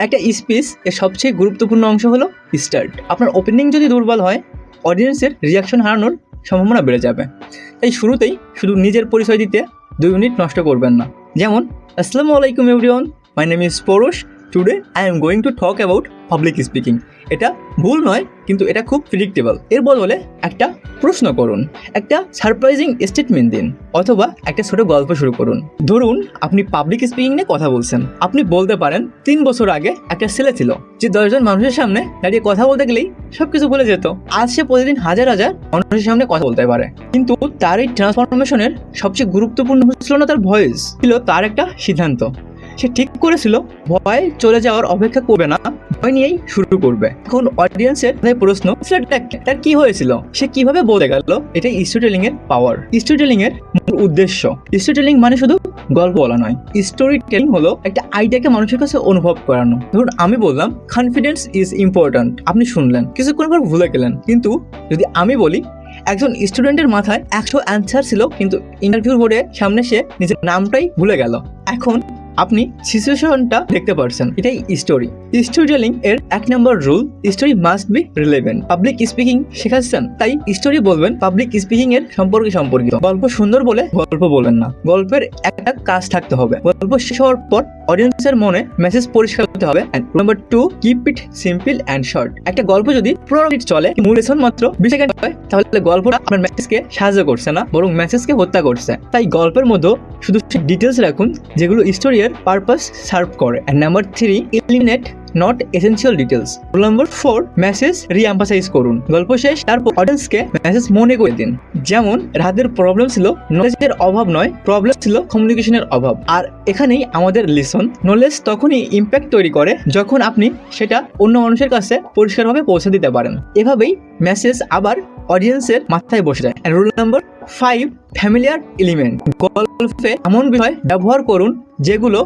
একটা স্পিচ এর সবচেয়ে গুরুত্বপূর্ণ অংশ হলো স্টার্ট। আপনার ওপেনিং যদি দুর্বল হয়, অডিয়েন্সের রিয়াকশন হারানোর সম্ভাবনা বেড়ে যাবে। তাই শুরুতেই শুধু নিজের পরিচয় দিতে 2 মিনিট নষ্ট করবেন না। যেমন, আসসালামু আলাইকুম everyone, my name is Parash, today I am going to talk about public speaking. এটা ভুল নয়, কিন্তু এটা খুব প্রেডিক্টেবল। এর বদলে একটা প্রশ্ন করুন, একটা সারপ্রাইজিং স্টেটমেন্ট দিন, অথবা একটা ছোট গল্প শুরু করুন। ধরুন আপনি পাবলিক স্পিকিং নিয়ে কথা বলছেন। আপনি বলতে পারেন, 3 বছর আগে একটা ছেলে ছিল যে 10 জন মানুষের সামনে দাঁড়িয়ে কথা বলতে গেলেই সবকিছু ভুলে যেত। আজ সে প্রতিদিন হাজার হাজার মানুষের সামনে কথা বলতে পারে। কিন্তু তার এই ট্রান্সফরমেশনের সবচেয়ে গুরুত্বপূর্ণ ছিল না তার ভয়েস, ছিল তার একটা সিদ্ধান্ত। সে ঠিক করেছিল ভয় চলে যাওয়ার অপেক্ষা করবে না, ভয় নিয়েই শুরু করবে। এখন অডিয়েন্সের প্রশ্ন, তার কি হয়েছিল, সে কিভাবে বলতে গেল? এটাই স্টোরি টেলিং এর পাওয়ার। স্টোরি টেলিং এর মূল উদ্দেশ্য, স্টোরি টেলিং মানে শুধু গল্প বলা নয়। স্টোরি টেলিং হলো একটা আইডিয়াকে মানুষের কাছে অনুভব করানো। ধরুন আমি বললাম, কনফিডেন্স ইজ ইম্পর্ট্যান্ট। আপনি শুনলেন, কিছুক্ষণ পর ভুলে গেলেন। কিন্তু যদি আমি বলি, একজন স্টুডেন্টের মাথায় 100 অ্যান্সার ছিল, কিন্তু ইন্টারভিউ বোর্ডে সামনে সে নিজের নামটাই ভুলে গেল। এখন আপনি সিচুয়েশনটা দেখতে পারছেন। এটাই স্টোরি। স্টোরি টেলিং এর 1 নম্বর rule, story must be relevant. Public speaking শেখাচ্ছেন, তাই স্টোরি বলবেন পাবলিক স্পিকিং এর সম্পর্কিত। গল্প সুন্দর বলে গল্প বলবেন না, গল্পের একটা কাজ থাকতে হবে। গল্প শেষ হওয়ার পর অডিয়েন্সের মনে মেসেজ পরিষ্কার হতে হবে। Number 2, keep it simple and short. একটা গল্প যদি 15 মিনিট চলে, মূল লেসন মাত্র 20 সেকেন্ড হয়, তাহলে গল্পটা আপনার মেসেজকে সাহায্য করছে না, বরং মেসেজকে হত্যা করছে। তাই গল্পের মধ্যে শুধু ডিটেলস রাখুন যেগুলো স্টোরি এর পারপাস সার্ভ করে। And number 3, eliminate not essential details. Rule number 4, message reemphasize করুন। গল্প শেষ, তারপর অডিয়েন্সকে মেসেজ মনে করে দিন। যেমন, রাহাতের প্রবলেম ছিল নলেজের অভাব নয়, প্রবলেম ছিল কমিউনিকেশনের অভাব। আর এখানেই আমাদের লিসন, নলেজ তখনই ইম্প্যাক্ট তৈরি করে যখন আপনি সেটা অন্য মানুষের কাছে পরিষ্কারভাবে পৌঁছে দিতে পারেন। এভাবেই মেসেজ আবার অডিয়েন্সের মাথায় বসে যায়। Rule number 5, familiar element. গল্পে এমন বিষয় ব্যবহার করুন যেগুলো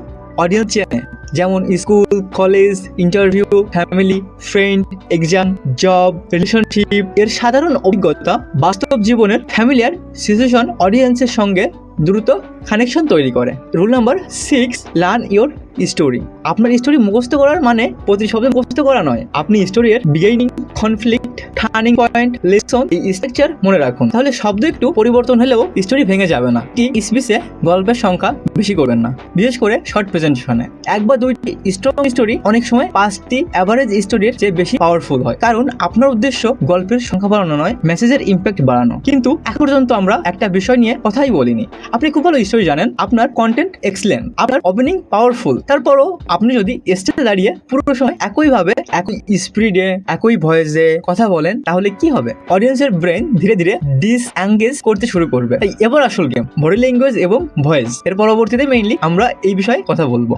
অডিয়েন্স চেনে, যেমন school, college, interview, family, friend, exam, job, relationship. এর সাধারণ অভিজ্ঞতা, বাস্তব জীবনের ফ্যামিলিয়ার সিচুয়েশন অডিয়েন্সের সঙ্গে দ্রুত কানেকশন তৈরি করে। Rule number 6, learn your story. আপনার স্টোরি মুখস্থ করার মানে প্রতি শব্দ মুখস্থ করা নয়। আপনি স্টোরি এর beginning, conflict, turning point, lesson, এই স্ট্রাকচার মনে রাখুন। তাহলে শব্দ একটু পরিবর্তন হলেও স্টোরি ভেঙে যাবে না। স্পিচে গল্পের সংখ্যা বেশি করবেন না, বিশেষ করে শর্ট প্রেজেন্টেশনে। 1 বা 2টি স্ট্রং স্টোরি অনেক সময় 5টি অ্যাভারেজ স্টোরির চেয়ে বেশি পাওয়ারফুল হয়, কারণ আপনার উদ্দেশ্য গল্পের সংখ্যা বাড়ানো নয়, মেসেজের ইম্প্যাক্ট বাড়ানো। কিন্তু এখন পর্যন্ত আমরা একটা বিষয় নিয়ে কথাই বলিনি। আপনি খুব ভালো স্টোরি জানেন, আপনার কন্টেন্ট এক্সেলেন্ট, আপনার ওপেনিং পাওয়ারফুল, তারপরও আপনি যদি স্টেজে দাঁড়িয়ে পুরো সময় একইভাবে, একই স্পিডে, একই ভয়েসে কথা বলেন, তাহলে কি হবে? অডিয়েন্সের ব্রেন ধীরে ধীরে ডিসএঙ্গেজ করতে শুরু করবে। তাই এবার আসল গেম বডি ল্যাঙ্গুয়েজ এবং ভয়েস। এর পরবর্তীতে মেইনলি আমরা এই বিষয়ে কথা বলবো।